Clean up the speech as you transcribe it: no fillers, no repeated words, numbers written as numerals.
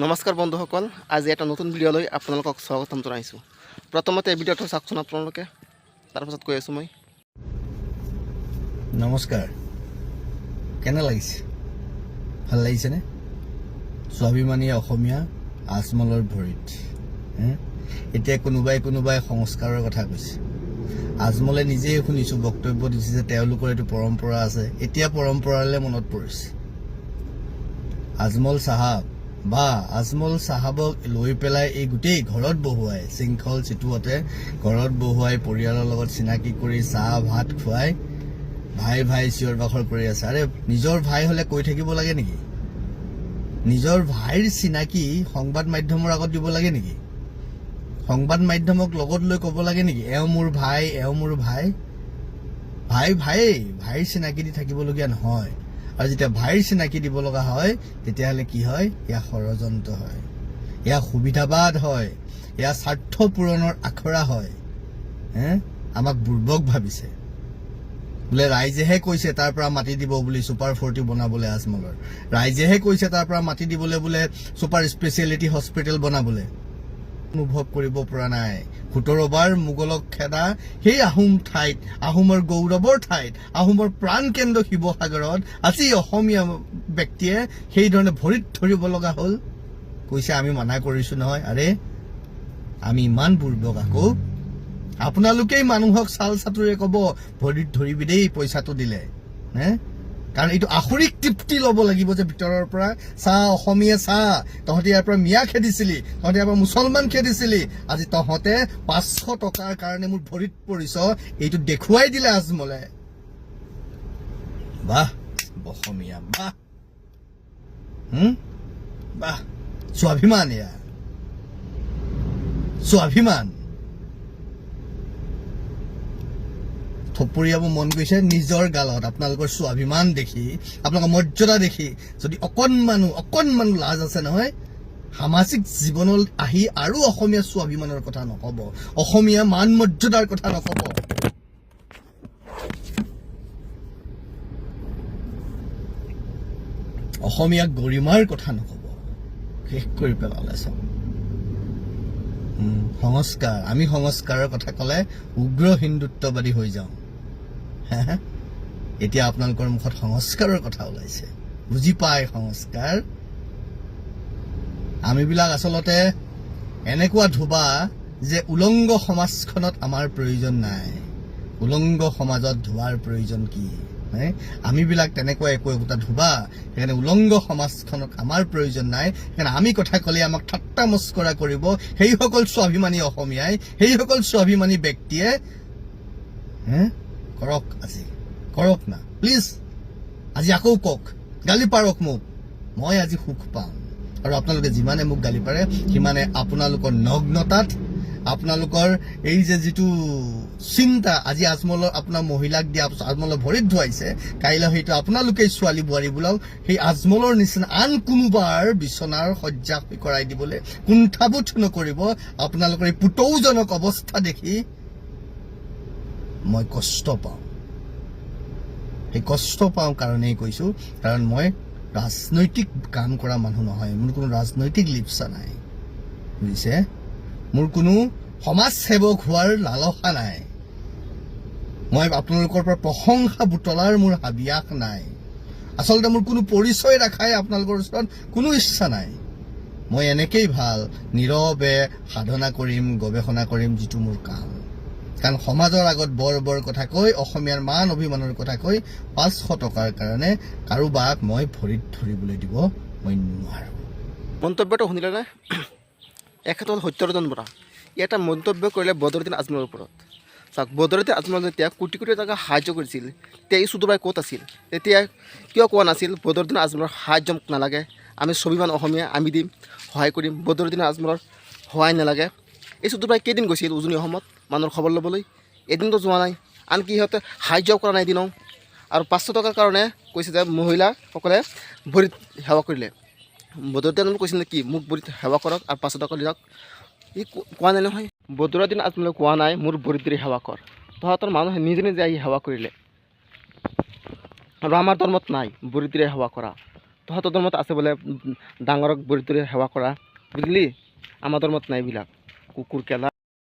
নমস্কাৰ বন্ধুসকল, আজি এটা নতুন ভিডিঅ'লৈ আপোনালোকক স্বাগতম জনাইছোঁ। প্ৰথমতে এই ভিডিঅ'টো চাওকচোন আপোনালোকে, তাৰপাছত কৈ আছোঁ মই। নমস্কাৰ। কেনে লাগিছে? ভাল লাগিছেনে? স্বাভিমানী অসমীয়া আজমলৰ ভৰিত। এতিয়া কোনোবাই সংস্কাৰৰ কথা কৈছে। আজমলে নিজেই শুনিছোঁ বক্তব্য দিছে যে তেওঁলোকৰ এইটো পৰম্পৰা আছে। এতিয়া পৰম্পৰালৈ মনত পৰিছে। আজমল চাহাব বা আজমল চাহাবক লৈ পেলাই এই গোটেই ঘৰত বহুৱাই শৃংখল চিটুৱতে ঘৰত বহুৱাই পৰিয়ালৰ লগত চিনাকি কৰি চাহ ভাত খুৱাই ভাই চিঞৰ বাখৰ কৰি আছে। আৰে নিজৰ ভাই হলে কৈ থাকিব লাগে নেকি? নিজৰ ভাইৰ চিনাকি সংবাদ মাধ্যমৰ আগত দিব লাগে নেকি? সংবাদ মাধ্যমক লগত লৈ ক'ব লাগে নেকি এওঁ মোৰ ভাই, এওঁ মোৰ ভাই? ভাইৰ চিনাকি দি থাকিবলগীয়া নহয়। আৰু যেতিয়া ভাইৰ চিনাকি দিব লগা হয় তেতিয়াহ'লে কি হয়? এয়া ষড়যন্ত্ৰ হয়, এয়া সুবিধাবাদ হয়, এয়া স্বাৰ্থ পূৰণৰ আখৰা হয়। আমাক বুৰ্বক ভাবিছে। বোলে ৰাইজেহে কৈছে তাৰ পৰা মাটি দিব বুলি ছুপাৰ 40 বনাবলৈ আজমলৰ। ৰাইজেহে কৈছে তাৰ পৰা মাটি দিবলৈ বোলে ছুপাৰ স্পেচিয়েলিটি হস্পিটেল বনাবলৈ। অনুভৱ কৰিব পৰা নাই 17 বাৰ মোগলক খেদা সেই আহোম ঠাইত, আহোমৰ গৌৰৱৰ ঠাইত, আহোমৰ প্ৰাণ কেন্দ্ৰ শিৱসাগৰত আজি অসমীয়া ব্যক্তিয়ে সেইধৰণে ভৰিত ধৰিব লগা হ'ল। কৈছে আমি মানা কৰিছো নহয়। আৰে আমি ইমান বুৰ্বক আকৌ? আপোনালোকেই মানুহক চাল চাতুৰে ক'ব ভৰিত ধৰিবি দেই পইচাটো দিলে। কাৰণ এইটো আখৰিক তৃপ্তি ল'ব লাগিব যে ভিতৰৰ পৰা চাহ অসমীয়া চাহ, তহঁতে ইয়াৰ পৰা মিয়া খেদিছিলি, তহঁতে ইয়াৰ পৰা মুছলমান খেদিছিলি, আজি তহঁতে 500 টকাৰ কাৰণে মোৰ ভৰিত পৰিছ, এইটো দেখুৱাই দিলে আজমলে। বাহ অসমীয়া, বাহ বাহ, স্বাভিমান। এয়া স্বাভিমান। থপৰিয়াব মন গৈছে নিজৰ গালত আপোনালোকৰ স্বাভিমান দেখি, আপোনালোকৰ মৰ্যাদা দেখি। যদি অকণমানো লাজ আছে নহয়, সামাজিক জীৱনত আহি আৰু অসমীয়া স্বাভিমানৰ কথা নকব, অসমীয়া মান মৰ্যাদাৰ কথা নকব। অসমীয়া গৰিমাৰ কথা নকব। শেষ কৰি পেলালে চব। সংস্কাৰ, আমি সংস্কাৰৰ কথা কলে উগ্ৰ হিন্দুত্ববাদী হৈ যাওঁ। এতিয়া আপোনালোকৰ মুখত সংস্কাৰৰ কথা ওলাইছে। বুজি পায় সংস্কাৰ? আমিবিলাক আচলতে এনেকুৱা ধোবা যে উলংগ সমাজখনত আমাৰ প্ৰয়োজন নাই। উলংগ সমাজত ধোৱাৰ প্ৰয়োজন কি? আমিবিলাক তেনেকুৱা একোটা ধোবা। সেইকাৰণে উলংগ সমাজখনত আমাৰ প্ৰয়োজন নাই। সেইকাৰণে আমি কথা ক'লে আমাক ঠাট্টা মস্কৰা কৰিব সেইসকল স্বাভিমানী অসমীয়াই, সেইসকল স্বাভিমানী ব্যক্তিয়ে। কৰক, আজি কৰক না প্লিজ। আজি আকৌ কওক, গালি পাৰক মোক, মই আজি সুখ পাম। আৰু আপোনালোকে যিমানে মোক গালি পাৰে সিমানে আপোনালোকৰ নগ্নতাত, আপোনালোকৰ এই যে যিটো চিন্তা, আজি আজমলৰ আপোনাৰ মহিলাক দিয়া আজমলৰ ভৰিত ধুৱাইছে, কাইলৈ হয়তো আপোনালোকেই ছোৱালী বোৱাৰীবোৰক সেই আজমলৰ নিচিনা আন কোনোবাৰ বিচনাৰ শয্যা কৰাই দিবলৈ কুণ্ঠাবোধ নকৰিব। আপোনালোকৰ এই পুতৌজনক অৱস্থা দেখি মই কষ্ট পাওঁ। সেই কষ্ট পাওঁ কাৰণেই কৈছো, কাৰণ মই ৰাজনৈতিক কাম কৰা মানুহ নহয়। মোৰ কোনো ৰাজনৈতিক লিপ্সা নাই, বুজিছে? মোৰ কোনো সমাজ সেৱক হোৱাৰ লালসা নাই। মই আপোনালোকৰ পৰা প্ৰশংসা বুটলাৰ মোৰ হাবিয়াস নাই। আচলতে মোৰ কোনো পৰিচয় ৰাখাই আপোনালোকৰ ওচৰত কোনো ইচ্ছা নাই। মই এনেকেই ভাল নীৰৱে সাধনা কৰিম, গৱেষণা কৰিম, যিটো মোৰ কাম। কাৰণ সমাজৰ আগত বৰ কথা কৈ, অসমীয়াৰ মান অভিমানৰ কথা কৈ 500 টকাৰ কাৰণে কাৰোবাক মই ভৰিত ধৰিবলৈ দিব মই নোৱাৰো। মন্তব্যটো শুনিলেনে? এখেত হ'ল সত্যৰঞ্জন বৰা। এটা মন্তব্য কৰিলে বদৰুদ্দিন আজমলৰ ওপৰত। চাওক, বদৰুদ্দিন আজমল যেতিয়া কোটি টকা সাহায্য কৰিছিল, তেতিয়া এই চুদুবাই ক'ত আছিল? তেতিয়া কিয় কোৱা নাছিল বদৰুদ্দিন আজমলৰ সাহায্য নালাগে, আমি স্বাভিমান অসমীয়া, আমি দিম, সহায় কৰিম, বদৰুদ্দিন আজমলৰ সহায় নালাগে? এই চুদুবাই কেইদিন গৈছিল উজনি অসমত মানুহৰ খবৰ ল'বলৈ? এদিনতো যোৱা নাই। আনকি সিহঁতে সাহায্য কৰা নাই এদিনো। আৰু 500 টকাৰ কাৰণে কৈছে যে মহিলাসকলে ভৰিত সেৱা কৰিলে। বদৰুদ্দিন আজমলে কৈছিল কি মোক ভৰিত সেৱা কৰক আৰু 500 টকা দিয়ক? ই কোৱা নাই নহয়। বদৰুদ্দিন আজমলে কোৱা নাই মোৰ ভৰিত ধৰি সেৱা কৰ। তহঁতৰ মানুহে নিজে নিজে আহি সেৱা কৰিলে। আৰু আমাৰ ধৰ্মত নাই ভৰিত ধৰি সেৱা কৰা। তহঁতৰ ধৰ্মত আছে বোলে ডাঙৰক বৰি তৰি সেৱা কৰা বুজিলি আমাৰ ধৰ্মত নাই এইবিলাক কুকুৰ কেলা